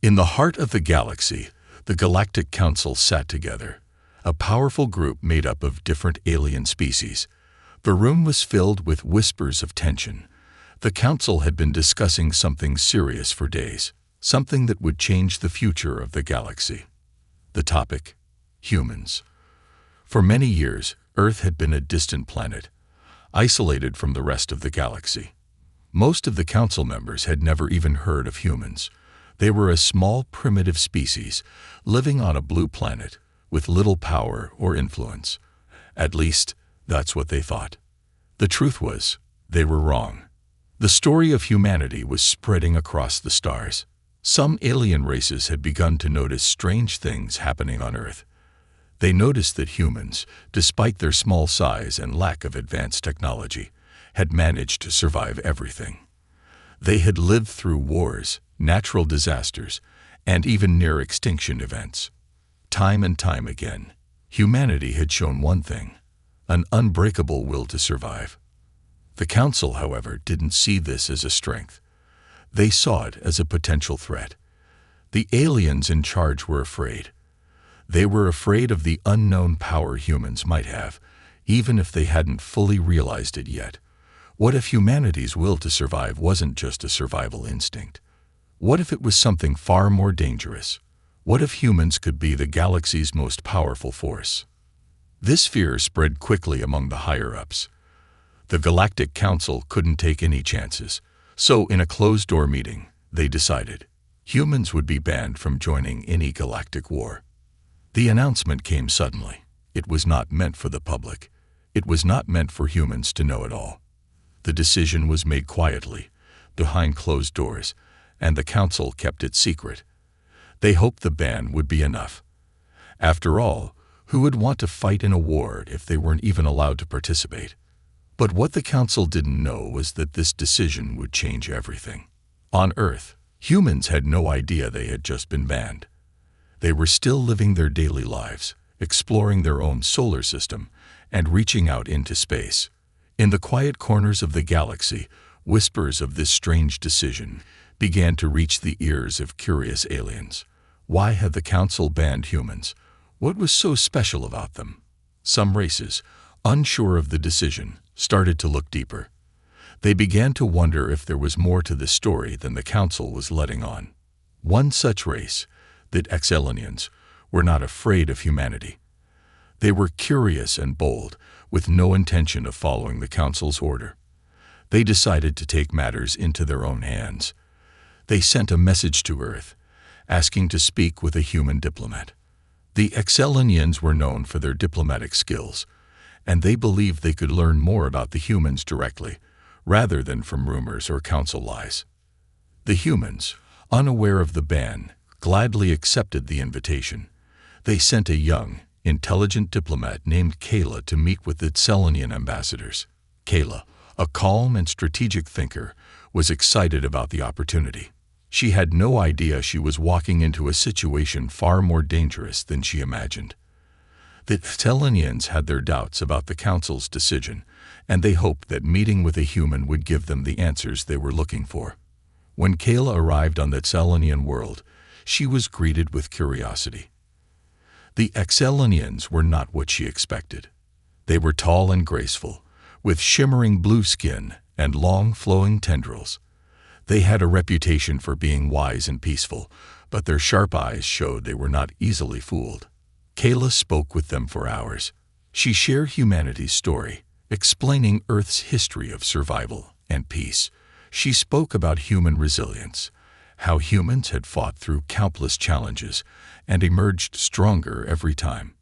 In the heart of the galaxy, the Galactic Council sat together, a powerful group made up of different alien species. The room was filled with whispers of tension. The Council had been discussing something serious for days, something that would change the future of the galaxy. The topic: humans. For many years, Earth had been a distant planet, isolated from the rest of the galaxy. Most of the Council members had never even heard of humans. They were a small, primitive species, living on a blue planet, with little power or influence. At least, that's what they thought. The truth was, they were wrong. The story of humanity was spreading across the stars. Some alien races had begun to notice strange things happening on Earth. They noticed that humans, despite their small size and lack of advanced technology, had managed to survive everything. They had lived through wars, natural disasters, and even near-extinction events. Time and time again, humanity had shown one thing: an unbreakable will to survive. The Council, however, didn't see this as a strength. They saw it as a potential threat. The aliens in charge were afraid. They were afraid of the unknown power humans might have, even if they hadn't fully realized it yet. What if humanity's will to survive wasn't just a survival instinct? What if it was something far more dangerous? What if humans could be the galaxy's most powerful force? This fear spread quickly among the higher-ups. The Galactic Council couldn't take any chances, so in a closed-door meeting, they decided humans would be banned from joining any galactic war. The announcement came suddenly. It was not meant for the public. It was not meant for humans to know at all. The decision was made quietly, behind closed doors, and the Council kept it secret. They hoped the ban would be enough. After all, who would want to fight in a war if they weren't even allowed to participate? But what the Council didn't know was that this decision would change everything. On Earth, humans had no idea they had just been banned. They were still living their daily lives, exploring their own solar system, and reaching out into space. In the quiet corners of the galaxy, whispers of this strange decision began to reach the ears of curious aliens. Why had the Council banned humans? What was so special about them? Some races, unsure of the decision, started to look deeper. They began to wonder if there was more to the story than the Council was letting on. One such race, the Excelonians, were not afraid of humanity. They were curious and bold, with no intention of following the Council's order. They decided to take matters into their own hands. They sent a message to Earth, asking to speak with a human diplomat. The Excelonians were known for their diplomatic skills, and they believed they could learn more about the humans directly, rather than from rumors or Council lies. The humans, unaware of the ban, gladly accepted the invitation. They sent a young, intelligent diplomat named Kayla to meet with the Excelonian ambassadors. Kayla, a calm and strategic thinker, was excited about the opportunity. She had no idea she was walking into a situation far more dangerous than she imagined. The Excelonians had their doubts about the Council's decision, and they hoped that meeting with a human would give them the answers they were looking for. When Kayla arrived on the Excelonian world, she was greeted with curiosity. The Excelonians were not what she expected. They were tall and graceful, with shimmering blue skin and long flowing tendrils. They had a reputation for being wise and peaceful, but their sharp eyes showed they were not easily fooled. Kayla spoke with them for hours. She shared humanity's story, explaining Earth's history of survival and peace. She spoke about human resilience, how humans had fought through countless challenges and emerged stronger every time.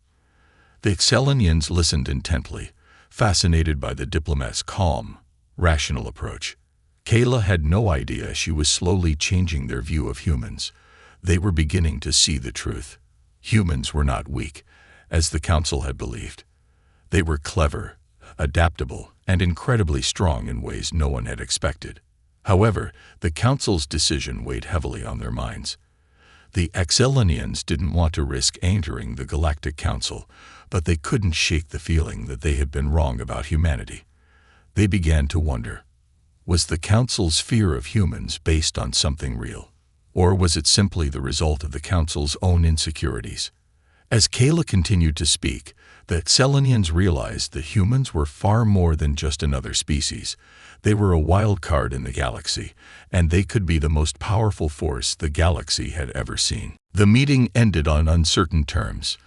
The Excelonians listened intently, fascinated by the diplomat's calm, rational approach. Kayla had no idea she was slowly changing their view of humans. They were beginning to see the truth. Humans were not weak, as the Council had believed. They were clever, adaptable, and incredibly strong in ways no one had expected. However, the Council's decision weighed heavily on their minds. The Excelonians didn't want to risk entering the Galactic Council, but they couldn't shake the feeling that they had been wrong about humanity. They began to wonder, was the Council's fear of humans based on something real? Or was it simply the result of the Council's own insecurities? As Kayla continued to speak, the Selenians realized that humans were far more than just another species. They were a wild card in the galaxy, and they could be the most powerful force the galaxy had ever seen. The meeting ended on uncertain terms.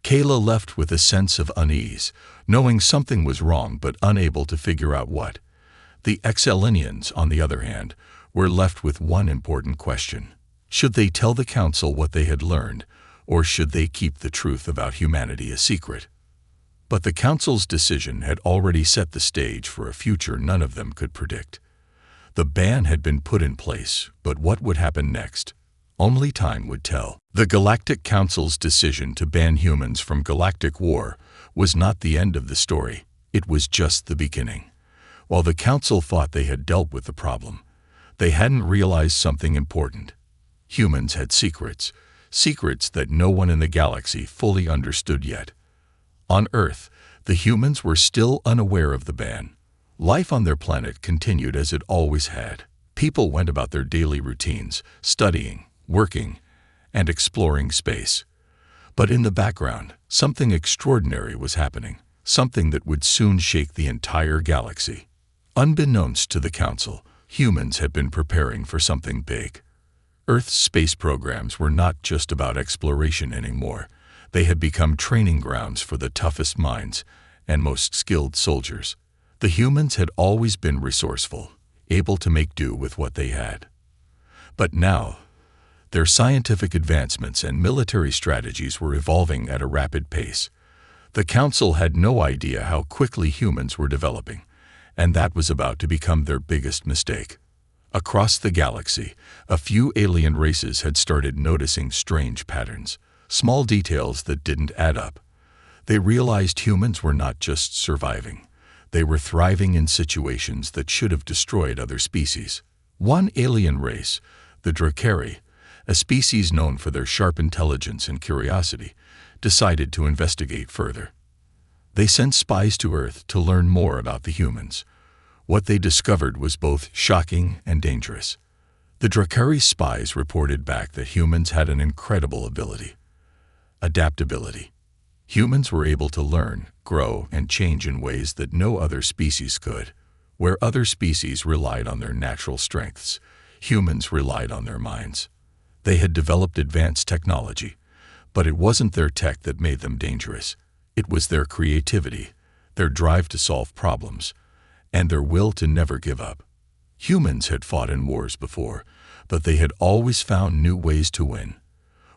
Kayla left with a sense of unease, knowing something was wrong but unable to figure out what. The Selenians, on the other hand, were left with one important question. Should they tell the Council what they had learned, or should they keep the truth about humanity a secret? But the Council's decision had already set the stage for a future none of them could predict. The ban had been put in place, but what would happen next? Only time would tell. The Galactic Council's decision to ban humans from galactic war was not the end of the story. It was just the beginning. While the Council thought they had dealt with the problem, they hadn't realized something important. Humans had secrets that no one in the galaxy fully understood yet. On Earth, the humans were still unaware of the ban. Life on their planet continued as it always had. People went about their daily routines, studying, working, and exploring space. But in the background, something extraordinary was happening, something that would soon shake the entire galaxy. Unbeknownst to the Council, humans had been preparing for something big. Earth's space programs were not just about exploration anymore. They had become training grounds for the toughest minds and most skilled soldiers. The humans had always been resourceful, able to make do with what they had. But now, their scientific advancements and military strategies were evolving at a rapid pace. The Council had no idea how quickly humans were developing, and that was about to become their biggest mistake. Across the galaxy, a few alien races had started noticing strange patterns, small details that didn't add up. They realized humans were not just surviving. They were thriving in situations that should have destroyed other species. One alien race, the Drakari, a species known for their sharp intelligence and curiosity, decided to investigate further. They sent spies to Earth to learn more about the humans. What they discovered was both shocking and dangerous. The Drakari spies reported back that humans had an incredible ability: adaptability. Humans were able to learn, grow, and change in ways that no other species could. Where other species relied on their natural strengths, humans relied on their minds. They had developed advanced technology, but it wasn't their tech that made them dangerous. It was their creativity, their drive to solve problems, and their will to never give up. Humans had fought in wars before, but they had always found new ways to win.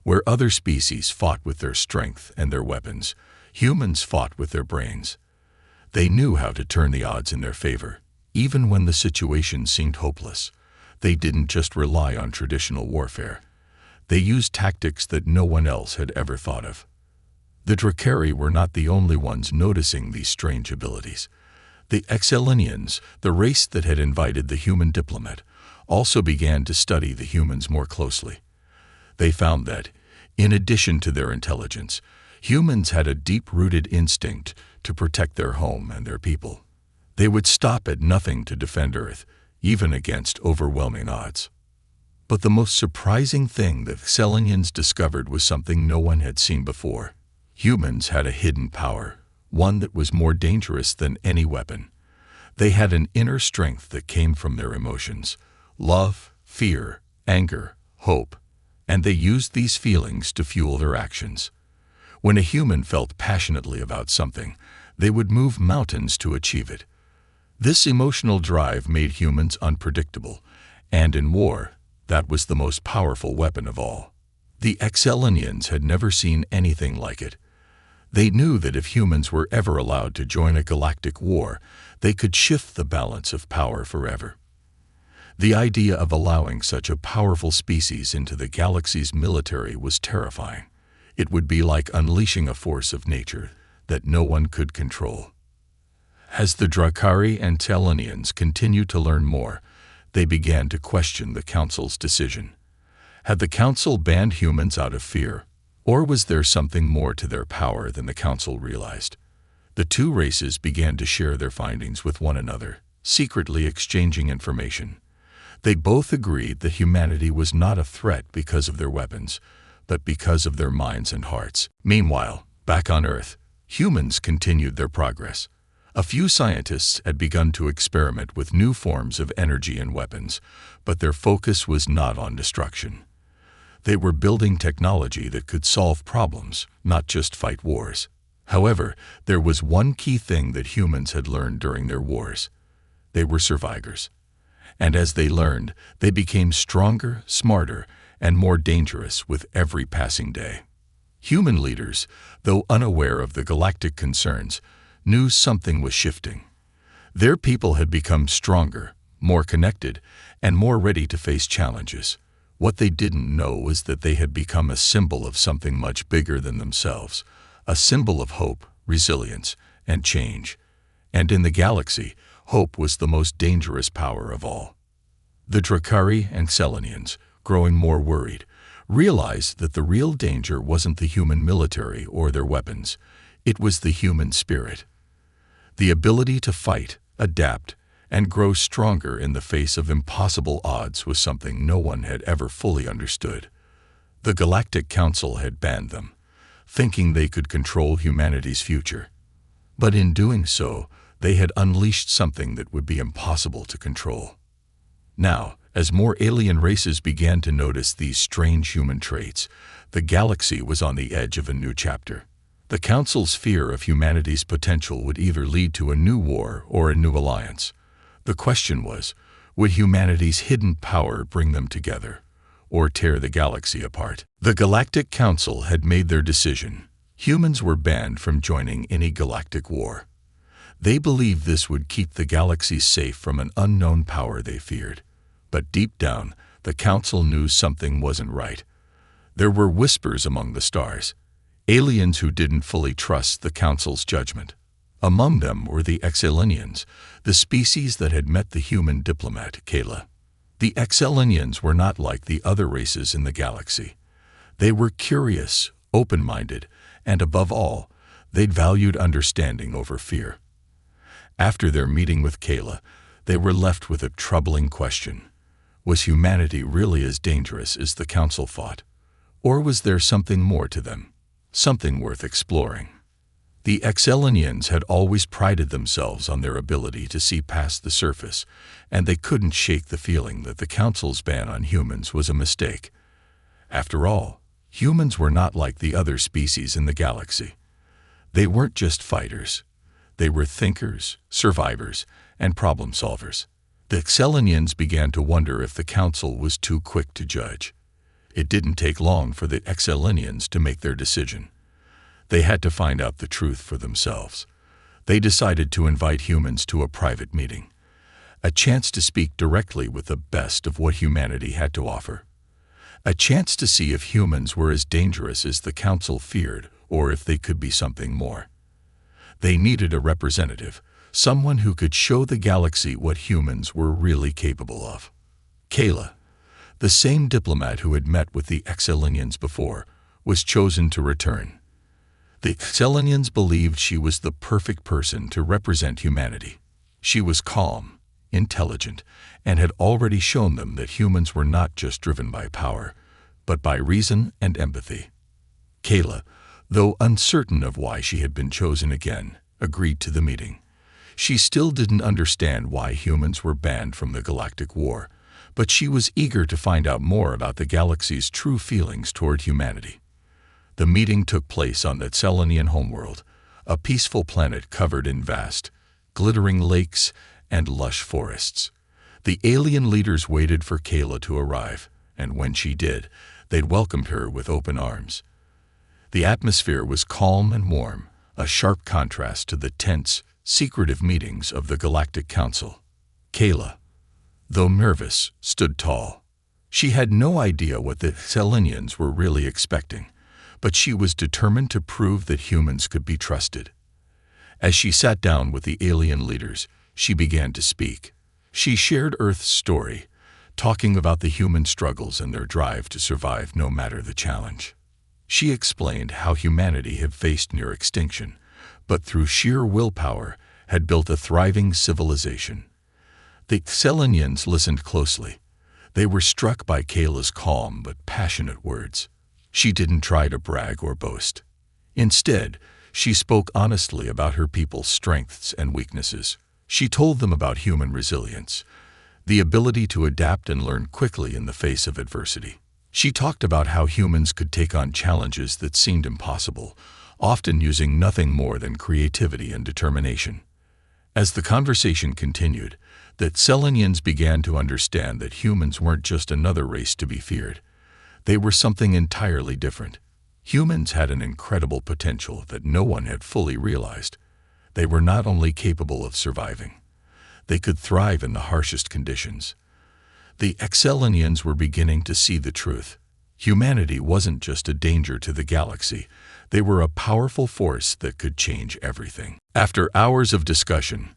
Where other species fought with their strength and their weapons, humans fought with their brains. They knew how to turn the odds in their favor, even when the situation seemed hopeless. They didn't just rely on traditional warfare. They used tactics that no one else had ever thought of. The Drakari were not the only ones noticing these strange abilities. The Selenians, the race that had invited the human diplomat, also began to study the humans more closely. They found that, in addition to their intelligence, humans had a deep-rooted instinct to protect their home and their people. They would stop at nothing to defend Earth, even against overwhelming odds. But the most surprising thing the Selenians discovered was something no one had seen before. Humans had a hidden power, one that was more dangerous than any weapon. They had an inner strength that came from their emotions: love, fear, anger, hope, and they used these feelings to fuel their actions. When a human felt passionately about something, they would move mountains to achieve it. This emotional drive made humans unpredictable, and in war, that was the most powerful weapon of all. The Selenians had never seen anything like it. They knew that if humans were ever allowed to join a galactic war, they could shift the balance of power forever. The idea of allowing such a powerful species into the galaxy's military was terrifying. It would be like unleashing a force of nature that no one could control. As the Drakari and Selenians continued to learn more, they began to question the Council's decision. Had the Council banned humans out of fear, or was there something more to their power than the Council realized? The two races began to share their findings with one another, secretly exchanging information. They both agreed that humanity was not a threat because of their weapons, but because of their minds and hearts. Meanwhile, back on Earth, humans continued their progress. A few scientists had begun to experiment with new forms of energy and weapons, but their focus was not on destruction. They were building technology that could solve problems, not just fight wars. However, there was one key thing that humans had learned during their wars. They were survivors. And as they learned, they became stronger, smarter, and more dangerous with every passing day. Human leaders, though unaware of the galactic concerns, knew something was shifting. Their people had become stronger, more connected, and more ready to face challenges. What they didn't know was that they had become a symbol of something much bigger than themselves, a symbol of hope, resilience, and change. And in the galaxy, hope was the most dangerous power of all. The Drakari and Selenians, growing more worried, realized that the real danger wasn't the human military or their weapons. It was the human spirit. The ability to fight, adapt, and grow stronger in the face of impossible odds was something no one had ever fully understood. The Galactic Council had banned them, thinking they could control humanity's future. But in doing so, they had unleashed something that would be impossible to control. Now, as more alien races began to notice these strange human traits, the galaxy was on the edge of a new chapter. The Council's fear of humanity's potential would either lead to a new war or a new alliance. The question was, would humanity's hidden power bring them together, or tear the galaxy apart? The Galactic Council had made their decision. Humans were banned from joining any galactic war. They believed this would keep the galaxy safe from an unknown power they feared. But deep down, the Council knew something wasn't right. There were whispers among the stars, aliens who didn't fully trust the Council's judgment. Among them were the Exelinians, the species that had met the human diplomat, Kayla. The Exelinians were not like the other races in the galaxy. They were curious, open-minded, and above all, they'd valued understanding over fear. After their meeting with Kayla, they were left with a troubling question. Was humanity really as dangerous as the Council thought? Or was there something more to them? Something worth exploring? The Exelinians had always prided themselves on their ability to see past the surface, and they couldn't shake the feeling that the Council's ban on humans was a mistake. After all, humans were not like the other species in the galaxy. They weren't just fighters. They were thinkers, survivors, and problem solvers. The Exelinians began to wonder if the Council was too quick to judge. It didn't take long for the Exelinians to make their decision. They had to find out the truth for themselves. They decided to invite humans to a private meeting, a chance to speak directly with the best of what humanity had to offer, a chance to see if humans were as dangerous as the Council feared or if they could be something more. They needed a representative, someone who could show the galaxy what humans were really capable of. Kayla, the same diplomat who had met with the Exelinians before, was chosen to return. The Exelinians believed she was the perfect person to represent humanity. She was calm, intelligent, and had already shown them that humans were not just driven by power, but by reason and empathy. Kayla, though uncertain of why she had been chosen again, agreed to the meeting. She still didn't understand why humans were banned from the Galactic War, but she was eager to find out more about the galaxy's true feelings toward humanity. The meeting took place on the Selenian homeworld, a peaceful planet covered in vast, glittering lakes and lush forests. The alien leaders waited for Kayla to arrive, and when she did, they'd welcomed her with open arms. The atmosphere was calm and warm, a sharp contrast to the tense, secretive meetings of the Galactic Council. Kayla, though nervous, stood tall. She had no idea what the Selenians were really expecting, but she was determined to prove that humans could be trusted. As she sat down with the alien leaders, she began to speak. She shared Earth's story, talking about the human struggles and their drive to survive no matter the challenge. She explained how humanity had faced near extinction, but through sheer willpower had built a thriving civilization. The Selenians listened closely, They were struck by Kayla's calm but passionate words. She didn't try to brag or boast. Instead, she spoke honestly about her people's strengths and weaknesses. She told them about human resilience, the ability to adapt and learn quickly in the face of adversity. She talked about how humans could take on challenges that seemed impossible, often using nothing more than creativity and determination. As the conversation continued, the Selenians began to understand that humans weren't just another race to be feared. They were something entirely different. Humans had an incredible potential that no one had fully realized. They were not only capable of surviving, they could thrive in the harshest conditions. The Selenians were beginning to see the truth. Humanity wasn't just a danger to the galaxy. They were a powerful force that could change everything. After hours of discussion,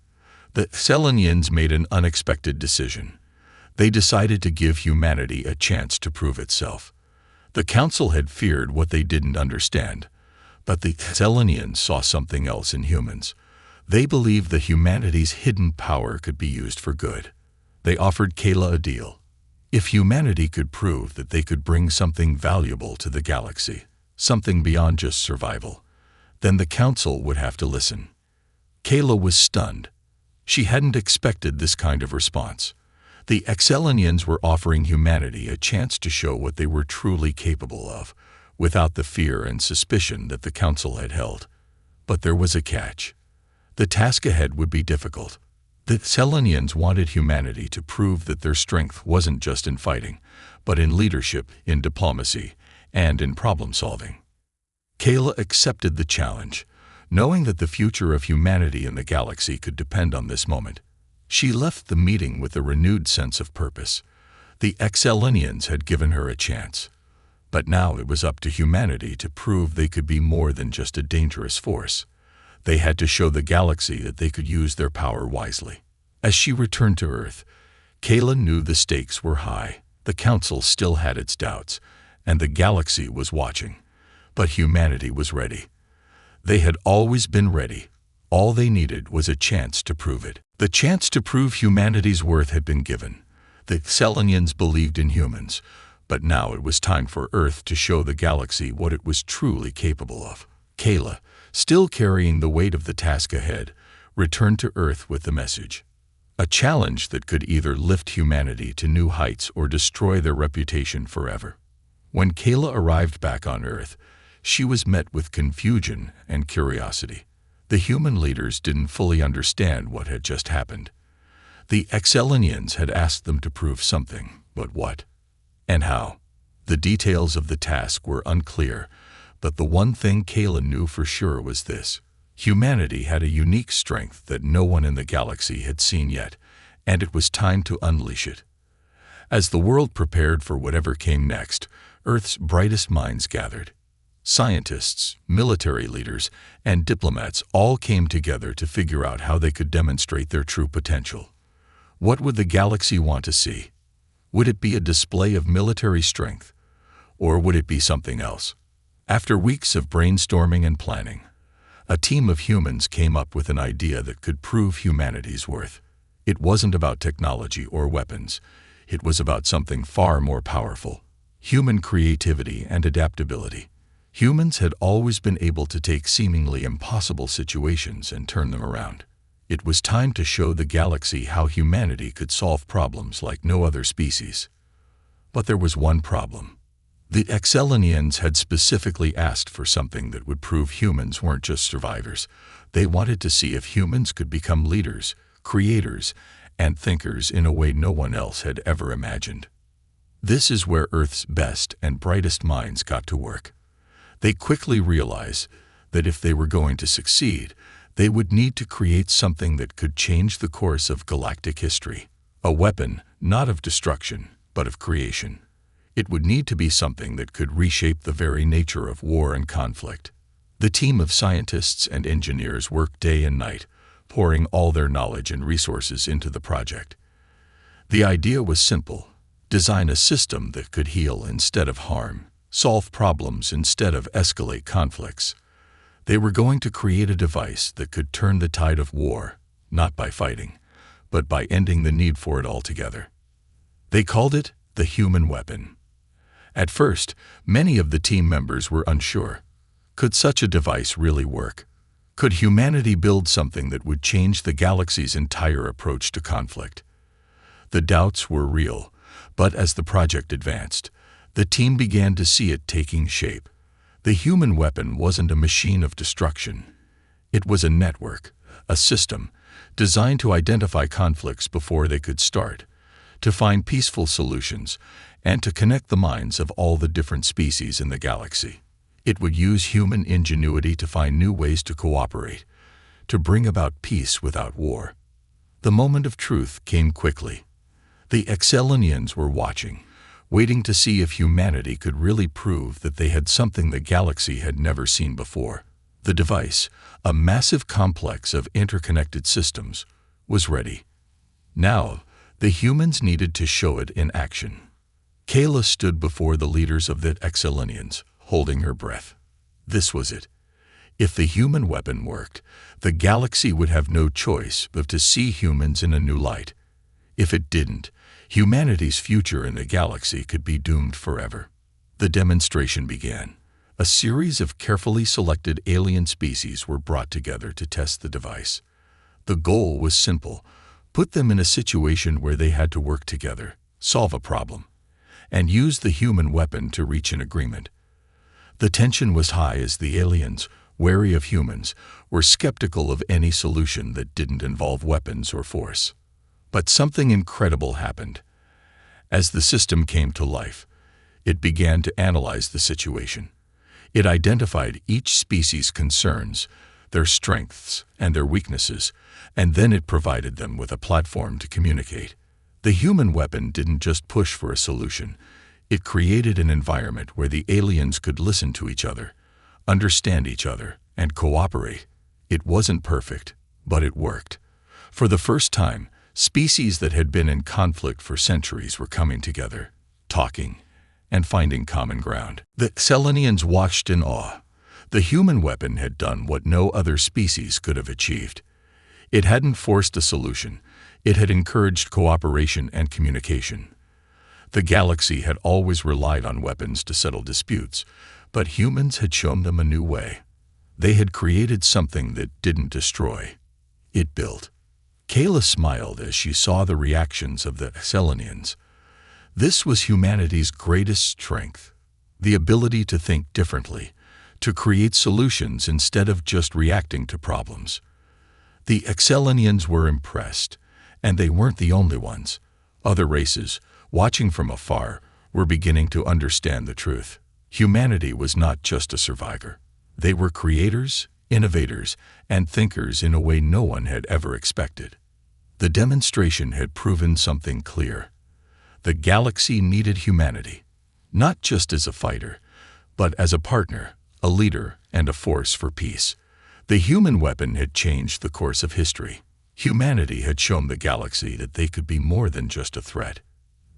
the Selenians made an unexpected decision. They decided to give humanity a chance to prove itself. The Council had feared what they didn't understand, but the Selenians saw something else in humans. They believed that humanity's hidden power could be used for good. They offered Kayla a deal. If humanity could prove that they could bring something valuable to the galaxy, something beyond just survival, then the Council would have to listen. Kayla was stunned. She hadn't expected this kind of response. The Selenians were offering humanity a chance to show what they were truly capable of, without the fear and suspicion that the Council had held. But there was a catch. The task ahead would be difficult. The Selenians wanted humanity to prove that their strength wasn't just in fighting, but in leadership, in diplomacy, and in problem-solving. Kayla accepted the challenge, knowing that the future of humanity in the galaxy could depend on this moment. She left the meeting with a renewed sense of purpose. The Selenians had given her a chance, but now it was up to humanity to prove they could be more than just a dangerous force. They had to show the galaxy that they could use their power wisely. As she returned to Earth, Kayla knew the stakes were high. The Council still had its doubts, and the galaxy was watching. But humanity was ready. They had always been ready. All they needed was a chance to prove it. The chance to prove humanity's worth had been given. The Selenians believed in humans, but now it was time for Earth to show the galaxy what it was truly capable of. Kayla, still carrying the weight of the task ahead, returned to Earth with the message. A challenge that could either lift humanity to new heights or destroy their reputation forever. When Kayla arrived back on Earth, she was met with confusion and curiosity. The human leaders didn't fully understand what had just happened. The Selenians had asked them to prove something, but what? And how? The details of the task were unclear, but the one thing Kayla knew for sure was this. Humanity had a unique strength that no one in the galaxy had seen yet, and it was time to unleash it. As the world prepared for whatever came next, Earth's brightest minds gathered. Scientists, military leaders, and diplomats all came together to figure out how they could demonstrate their true potential. What would the galaxy want to see? Would it be a display of military strength, or would it be something else? After weeks of brainstorming and planning, a team of humans came up with an idea that could prove humanity's worth. It wasn't about technology or weapons. It was about something far more powerful: human creativity and adaptability. Humans had always been able to take seemingly impossible situations and turn them around. It was time to show the galaxy how humanity could solve problems like no other species. But there was one problem. The Selenians had specifically asked for something that would prove humans weren't just survivors. They wanted to see if humans could become leaders, creators, and thinkers in a way no one else had ever imagined. This is where Earth's best and brightest minds got to work. They quickly realized that if they were going to succeed, they would need to create something that could change the course of galactic history. A weapon, not of destruction, but of creation. It would need to be something that could reshape the very nature of war and conflict. The team of scientists and engineers worked day and night, pouring all their knowledge and resources into the project. The idea was simple: design a system that could heal instead of harm, solve problems instead of escalate conflicts. They were going to create a device that could turn the tide of war, not by fighting, but by ending the need for it altogether. They called it the human weapon. At first, many of the team members were unsure. Could such a device really work? Could humanity build something that would change the galaxy's entire approach to conflict? The doubts were real, but as the project advanced, the team began to see it taking shape. The human weapon wasn't a machine of destruction. It was a network, a system, designed to identify conflicts before they could start, to find peaceful solutions, and to connect the minds of all the different species in the galaxy. It would use human ingenuity to find new ways to cooperate, to bring about peace without war. The moment of truth came quickly. The Excelinians were watching, waiting to see if humanity could really prove that they had something the galaxy had never seen before. The device, a massive complex of interconnected systems, was ready. Now, the humans needed to show it in action. Kayla stood before the leaders of the Excelinians, holding her breath. This was it. If the human weapon worked, the galaxy would have no choice but to see humans in a new light. If it didn't, humanity's future in the galaxy could be doomed forever. The demonstration began. A series of carefully selected alien species were brought together to test the device. The goal was simple: put them in a situation where they had to work together, solve a problem, and use the human weapon to reach an agreement. The tension was high as the aliens, wary of humans, were skeptical of any solution that didn't involve weapons or force. But something incredible happened. As the system came to life, it began to analyze the situation. It identified each species' concerns, their strengths, and their weaknesses, and then it provided them with a platform to communicate. The human weapon didn't just push for a solution. It created an environment where the aliens could listen to each other, understand each other, and cooperate. It wasn't perfect, but it worked. For the first time, species that had been in conflict for centuries were coming together, talking, and finding common ground. The Excelinians watched in awe. The human weapon had done what no other species could have achieved. It hadn't forced a solution. It had encouraged cooperation and communication. The galaxy had always relied on weapons to settle disputes, but humans had shown them a new way. They had created something that didn't destroy. It built. Kayla smiled as she saw the reactions of the Excelinians. This was humanity's greatest strength, the ability to think differently, to create solutions instead of just reacting to problems. The Excelinians were impressed, and they weren't the only ones. Other races, watching from afar, were beginning to understand the truth. Humanity was not just a survivor. They were creators, innovators, and thinkers in a way no one had ever expected. The demonstration had proven something clear. The galaxy needed humanity, not just as a fighter, but as a partner, a leader, and a force for peace. The human weapon had changed the course of history. Humanity had shown the galaxy that they could be more than just a threat.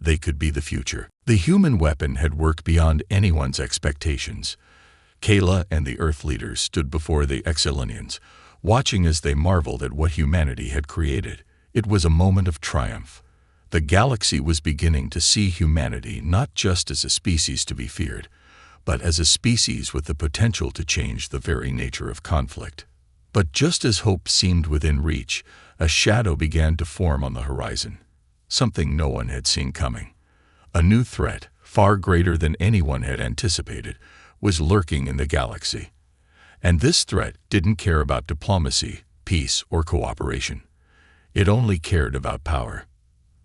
They could be the future. The human weapon had worked beyond anyone's expectations. Kayla and the Earth leaders stood before the Excelinians, watching as they marveled at what humanity had created. It was a moment of triumph. The galaxy was beginning to see humanity not just as a species to be feared, but as a species with the potential to change the very nature of conflict. But just as hope seemed within reach, a shadow began to form on the horizon. Something no one had seen coming. A new threat, far greater than anyone had anticipated, was lurking in the galaxy. And this threat didn't care about diplomacy, peace, or cooperation. It only cared about power.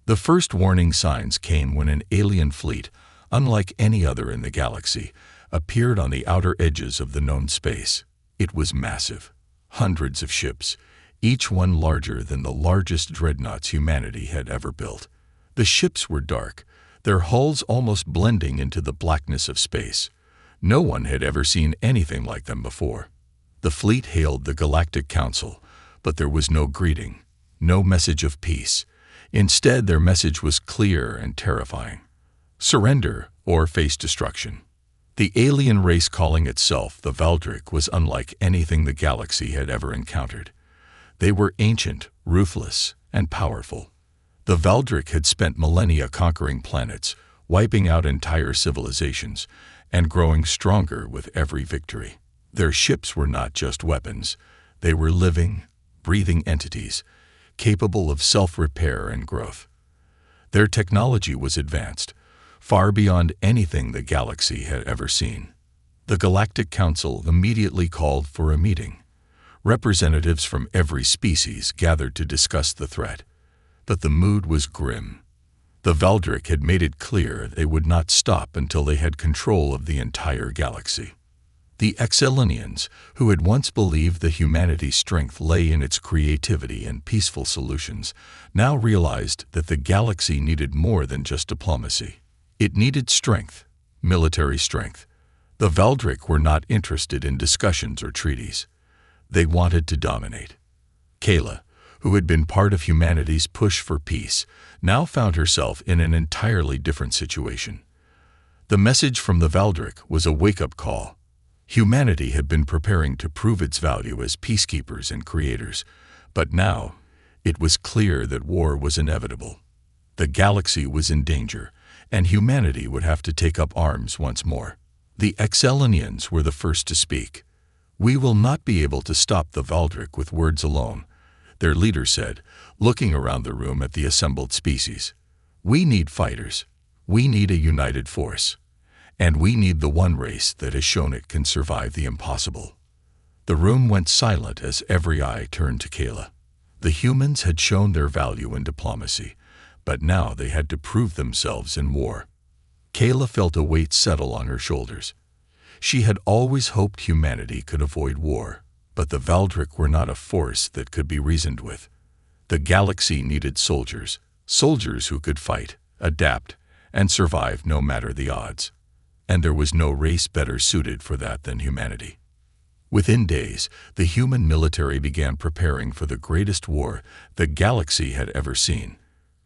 The first warning signs came when an alien fleet, unlike any other in the galaxy, appeared on the outer edges of the known space. It was massive. Hundreds of ships, each one larger than the largest dreadnoughts humanity had ever built. The ships were dark, their hulls almost blending into the blackness of space. No one had ever seen anything like them before. The fleet hailed the Galactic Council, but there was no greeting, no message of peace. Instead, their message was clear and terrifying. Surrender or face destruction. The alien race calling itself the Valdric was unlike anything the galaxy had ever encountered. They were ancient, ruthless, and powerful. The Valdric had spent millennia conquering planets, wiping out entire civilizations and growing stronger with every victory. Their ships were not just weapons. They were living, breathing entities, capable of self-repair and growth. Their technology was advanced, far beyond anything the galaxy had ever seen. The Galactic Council immediately called for a meeting. Representatives from every species gathered to discuss the threat. But the mood was grim. The Veldrick had made it clear they would not stop until they had control of the entire galaxy. The Exelinians, who had once believed that humanity's strength lay in its creativity and peaceful solutions, now realized that the galaxy needed more than just diplomacy. It needed strength, military strength. The Veldrick were not interested in discussions or treaties. They wanted to dominate. Kayla, who had been part of humanity's push for peace, now found herself in an entirely different situation. The message from the Veldrick was a wake-up call. Humanity had been preparing to prove its value as peacekeepers and creators, but now it was clear that war was inevitable. The galaxy was in danger, and humanity would have to take up arms once more. The Exelinians were the first to speak. "We will not be able to stop the Veldrick with words alone," their leader said, looking around the room at the assembled species. "We need fighters. We need a united force. And we need the one race that has shown it can survive the impossible." The room went silent as every eye turned to Kayla. The humans had shown their value in diplomacy, but now they had to prove themselves in war. Kayla felt a weight settle on her shoulders. She had always hoped humanity could avoid war, but the Veldrick were not a force that could be reasoned with. The galaxy needed soldiers, soldiers who could fight, adapt, and survive no matter the odds. And there was no race better suited for that than humanity. Within days, the human military began preparing for the greatest war the galaxy had ever seen.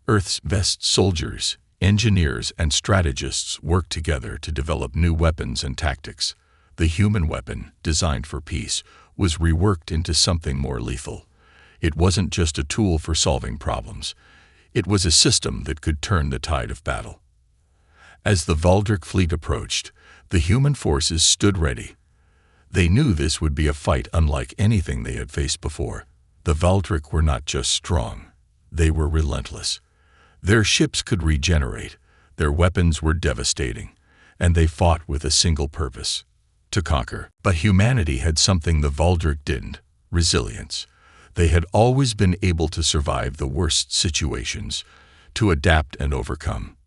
Earth's best soldiers, engineers, and strategists worked together to develop new weapons and tactics. The human weapon, designed for peace, was reworked into something more lethal. It wasn't just a tool for solving problems. It was a system that could turn the tide of battle. As the Veldrick fleet approached, the human forces stood ready. They knew this would be a fight unlike anything they had faced before. The Veldrick were not just strong. They were relentless. Their ships could regenerate, their weapons were devastating, and they fought with a single purpose: to conquer. But humanity had something the Veldrick didn't: resilience. They had always been able to survive the worst situations, to adapt and overcome.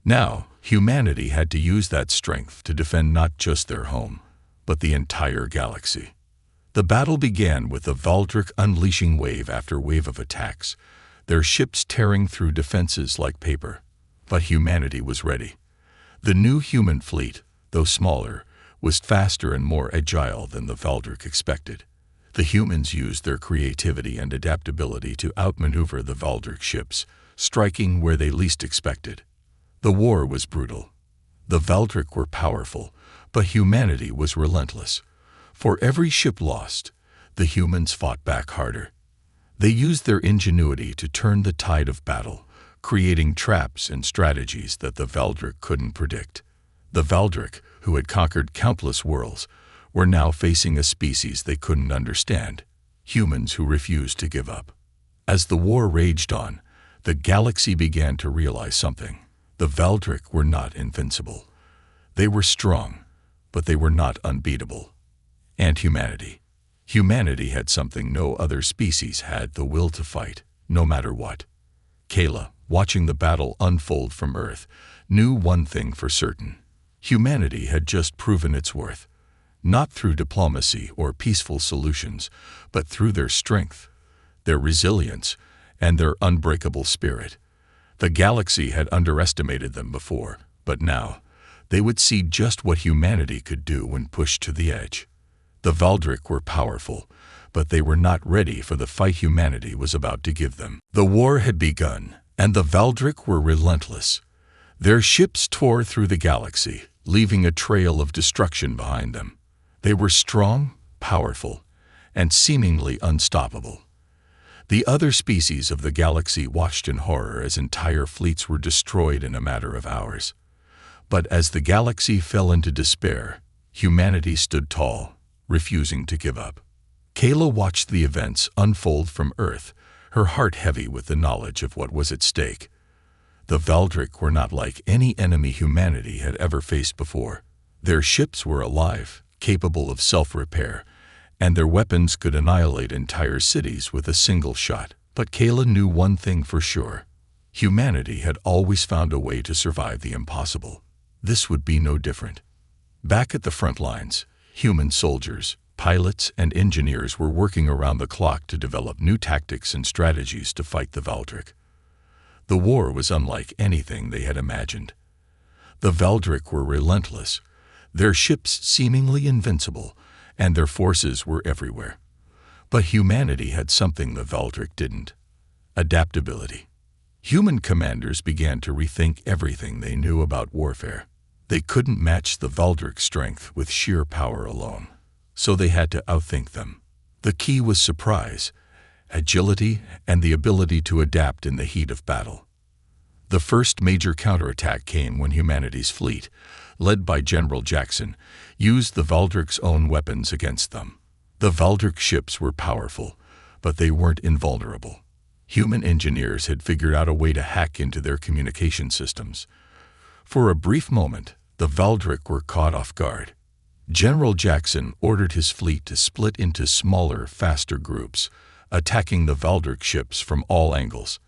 Now, humanity had to use that strength to defend not just their home, but the entire galaxy. The battle began with the Veldrick unleashing wave after wave of attacks, their ships tearing through defenses like paper. But humanity was ready. The new human fleet, though smaller, was faster and more agile than the Veldrick expected. The humans used their creativity and adaptability to outmaneuver the Veldrick ships, striking where they least expected. The war was brutal. The Veldrick were powerful, but humanity was relentless. For every ship lost, the humans fought back harder. They used their ingenuity to turn the tide of battle, creating traps and strategies that the Veldrick couldn't predict. The Veldrick, who had conquered countless worlds, were now facing a species they couldn't understand: humans who refused to give up. As the war raged on, the galaxy began to realize something. The Veldrick were not invincible. They were strong, but they were not unbeatable. And humanity. Humanity had something no other species had: the will to fight, no matter what. Kayla, watching the battle unfold from Earth, knew one thing for certain. Humanity had just proven its worth, not through diplomacy or peaceful solutions, but through their strength, their resilience, and their unbreakable spirit. The galaxy had underestimated them before, but now they would see just what humanity could do when pushed to the edge. The Veldrick were powerful, but they were not ready for the fight humanity was about to give them. The war had begun, and the Veldrick were relentless. Their ships tore through the galaxy, leaving a trail of destruction behind them. They were strong, powerful, and seemingly unstoppable. The other species of the galaxy watched in horror as entire fleets were destroyed in a matter of hours. But as the galaxy fell into despair, humanity stood tall, refusing to give up. Kayla watched the events unfold from Earth, her heart heavy with the knowledge of what was at stake. The Valdric were not like any enemy humanity had ever faced before. Their ships were alive, capable of self-repair, and their weapons could annihilate entire cities with a single shot. But Kayla knew one thing for sure. Humanity had always found a way to survive the impossible. This would be no different. Back at the front lines, human soldiers, pilots, and engineers were working around the clock to develop new tactics and strategies to fight the Valdric. The war was unlike anything they had imagined. The Valdric were relentless, their ships seemingly invincible, and their forces were everywhere. But humanity had something the Valdric didn't: adaptability. Human commanders began to rethink everything they knew about warfare. They couldn't match the Valdric's strength with sheer power alone, so they had to outthink them. The key was surprise, agility, and the ability to adapt in the heat of battle. The first major counterattack came when humanity's fleet, led by General Jackson, used the Valdric's own weapons against them. The Valdric ships were powerful, but they weren't invulnerable. Human engineers had figured out a way to hack into their communication systems. For a brief moment, the Valdric were caught off guard. General Jackson ordered his fleet to split into smaller, faster groups, attacking the Valdric ships from all angles.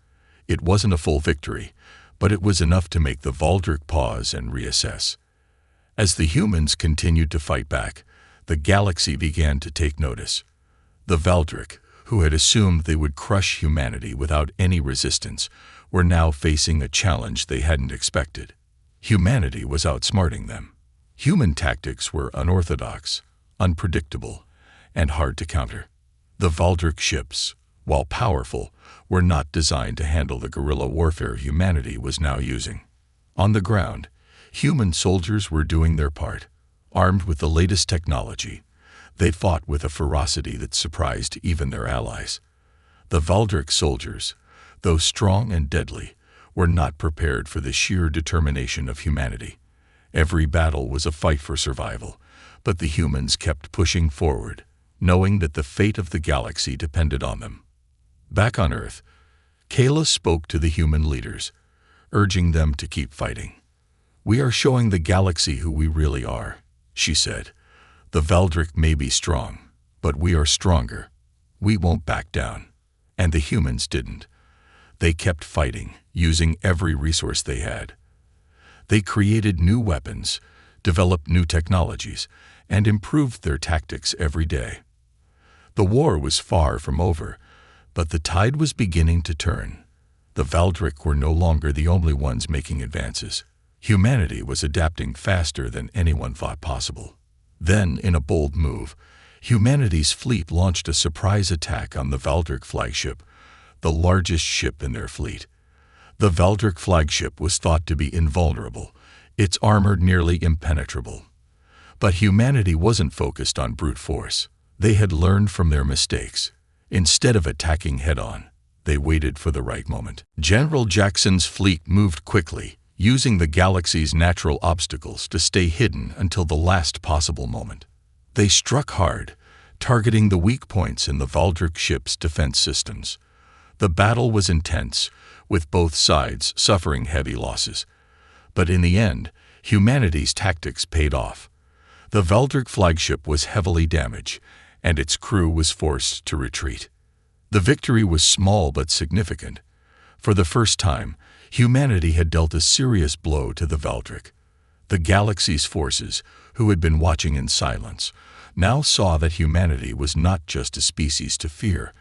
It wasn't a full victory, but it was enough to make the Valdric pause and reassess. As the humans continued to fight back, the galaxy began to take notice. The Valdric, who had assumed they would crush humanity without any resistance, were now facing a challenge they hadn't expected. Humanity was outsmarting them. Human tactics were unorthodox, unpredictable, and hard to counter. The Valdric ships, while powerful, were not designed to handle the guerrilla warfare humanity was now using. On the ground, human soldiers were doing their part. Armed with the latest technology, they fought with a ferocity that surprised even their allies. The Valdric soldiers, though strong and deadly, were not prepared for the sheer determination of humanity. Every battle was a fight for survival, but the humans kept pushing forward, knowing that the fate of the galaxy depended on them. Back on Earth, Kayla spoke to the human leaders, urging them to keep fighting. "We are showing the galaxy who we really are," she said. "The Valdric may be strong, but we are stronger. We won't back down." And the humans didn't. They kept fighting, using every resource they had. They created new weapons, developed new technologies, and improved their tactics every day. The war was far from over, but the tide was beginning to turn. The Valdric were no longer the only ones making advances. Humanity was adapting faster than anyone thought possible. Then, in a bold move, humanity's fleet launched a surprise attack on the Valdric flagship, the largest ship in their fleet. The Valdric flagship was thought to be invulnerable, its armor nearly impenetrable. But humanity wasn't focused on brute force. They had learned from their mistakes. Instead of attacking head-on, they waited for the right moment. General Jackson's fleet moved quickly, using the galaxy's natural obstacles to stay hidden until the last possible moment. They struck hard, targeting the weak points in the Valdric ship's defense systems. The battle was intense, with both sides suffering heavy losses. But in the end, humanity's tactics paid off. The Valdric flagship was heavily damaged, and its crew was forced to retreat. The victory was small but significant. For the first time, humanity had dealt a serious blow to the Valdric. The galaxy's forces, who had been watching in silence, now saw that humanity was not just a species to fear,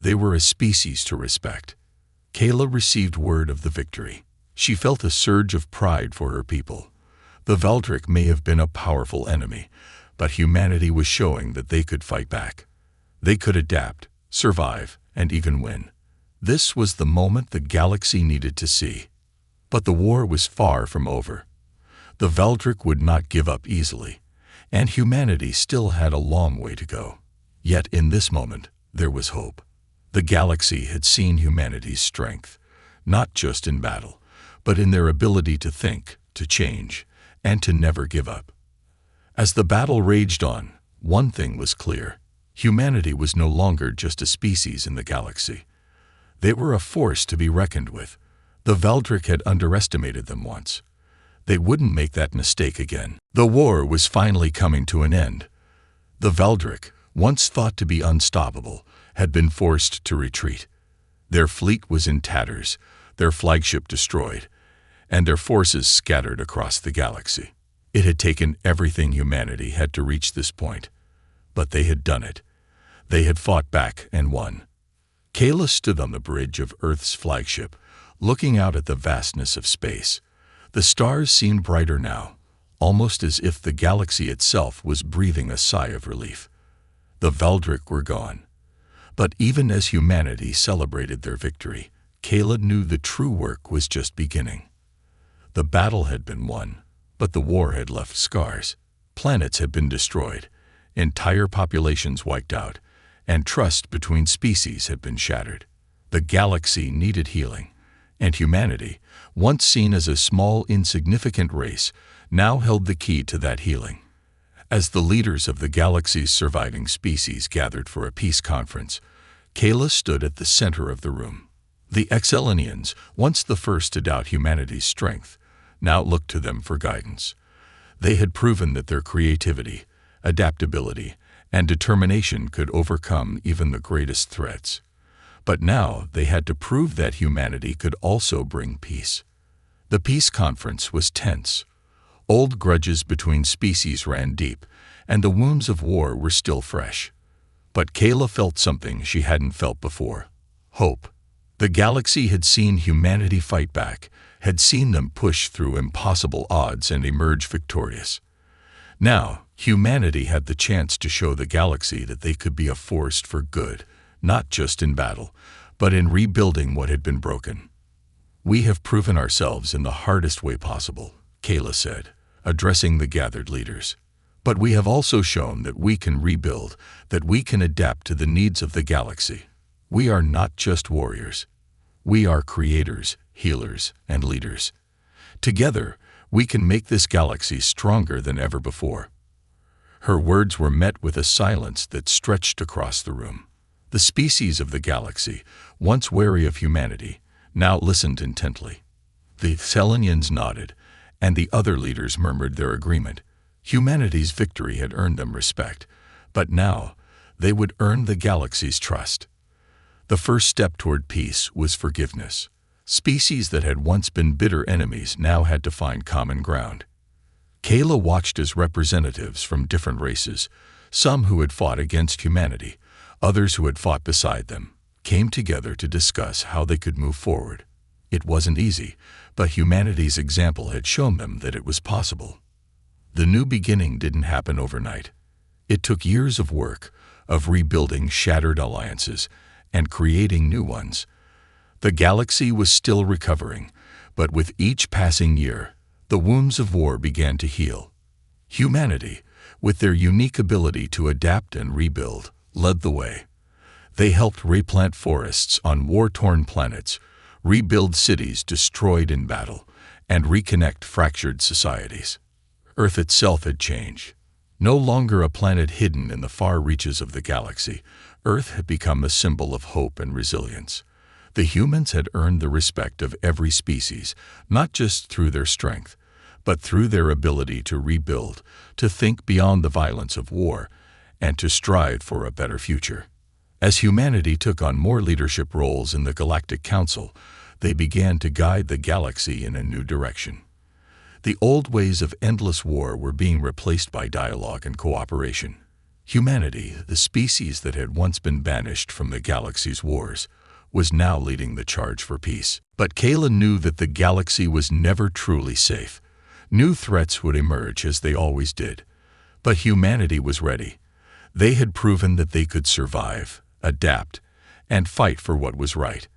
they were a species to respect. Kayla received word of the victory. She felt a surge of pride for her people. The Valdric may have been a powerful enemy, but humanity was showing that they could fight back. They could adapt, survive, and even win. This was the moment the galaxy needed to see. But the war was far from over. The Valdric would not give up easily, and humanity still had a long way to go. Yet in this moment, there was hope. The galaxy had seen humanity's strength, not just in battle, but in their ability to think, to change, and to never give up. As the battle raged on, one thing was clear. Humanity was no longer just a species in the galaxy. They were a force to be reckoned with. The Veldrick had underestimated them once. They wouldn't make that mistake again. The war was finally coming to an end. The Veldrick, once thought to be unstoppable, had been forced to retreat. Their fleet was in tatters, their flagship destroyed, and their forces scattered across the galaxy. It had taken everything humanity had to reach this point. But they had done it. They had fought back and won. Kayla stood on the bridge of Earth's flagship, looking out at the vastness of space. The stars seemed brighter now, almost as if the galaxy itself was breathing a sigh of relief. The Veldrick were gone. But even as humanity celebrated their victory, Kayla knew the true work was just beginning. The battle had been won, but the war had left scars. Planets had been destroyed, entire populations wiped out, and trust between species had been shattered. The galaxy needed healing, and humanity, once seen as a small, insignificant race, now held the key to that healing. As the leaders of the galaxy's surviving species gathered for a peace conference, Kayla stood at the center of the room. The Excelinians, once the first to doubt humanity's strength, now looked to them for guidance. They had proven that their creativity, adaptability, and determination could overcome even the greatest threats. But now they had to prove that humanity could also bring peace. The peace conference was tense. Old grudges between species ran deep, and the wounds of war were still fresh. But Kayla felt something she hadn't felt before: hope. The galaxy had seen humanity fight back, had seen them push through impossible odds and emerge victorious. Now, humanity had the chance to show the galaxy that they could be a force for good, not just in battle, but in rebuilding what had been broken. "We have proven ourselves in the hardest way possible," Kayla said, addressing the gathered leaders. "But we have also shown that we can rebuild, that we can adapt to the needs of the galaxy. We are not just warriors. We are creators, healers, and leaders. Together, we can make this galaxy stronger than ever before." Her words were met with a silence that stretched across the room. The species of the galaxy, once wary of humanity, now listened intently. The Selenians nodded, and the other leaders murmured their agreement. Humanity's victory had earned them respect, but now they would earn the galaxy's trust. The first step toward peace was forgiveness. Species that had once been bitter enemies now had to find common ground. Kayla watched as representatives from different races, some who had fought against humanity, others who had fought beside them, came together to discuss how they could move forward. It wasn't easy, but humanity's example had shown them that it was possible. The new beginning didn't happen overnight. It took years of work, of rebuilding shattered alliances, and creating new ones. The galaxy was still recovering, but with each passing year, the wounds of war began to heal. Humanity, with their unique ability to adapt and rebuild, led the way. They helped replant forests on war-torn planets, rebuild cities destroyed in battle, and reconnect fractured societies. Earth itself had changed. No longer a planet hidden in the far reaches of the galaxy, Earth had become a symbol of hope and resilience. The humans had earned the respect of every species, not just through their strength, but through their ability to rebuild, to think beyond the violence of war, and to strive for a better future. As humanity took on more leadership roles in the Galactic Council, they began to guide the galaxy in a new direction. The old ways of endless war were being replaced by dialogue and cooperation. Humanity, the species that had once been banished from the galaxy's wars, was now leading the charge for peace. But Kayla knew that the galaxy was never truly safe. New threats would emerge as they always did. But humanity was ready. They had proven that they could survive, adapt, and fight for what was right.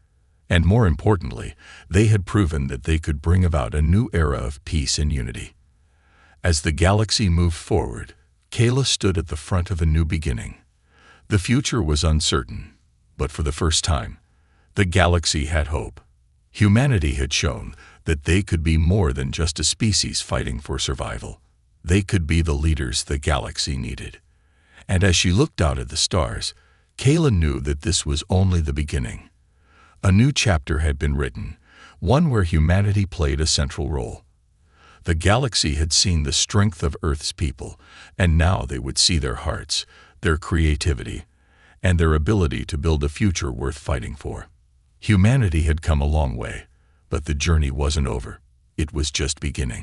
And more importantly, they had proven that they could bring about a new era of peace and unity. As the galaxy moved forward, Kayla stood at the front of a new beginning. The future was uncertain, but for the first time, the galaxy had hope. Humanity had shown that they could be more than just a species fighting for survival. They could be the leaders the galaxy needed. And as she looked out at the stars, Kayla knew that this was only the beginning. A new chapter had been written, one where humanity played a central role. The galaxy had seen the strength of Earth's people, and now they would see their hearts, their creativity, and their ability to build a future worth fighting for. Humanity had come a long way, but the journey wasn't over. It was just beginning.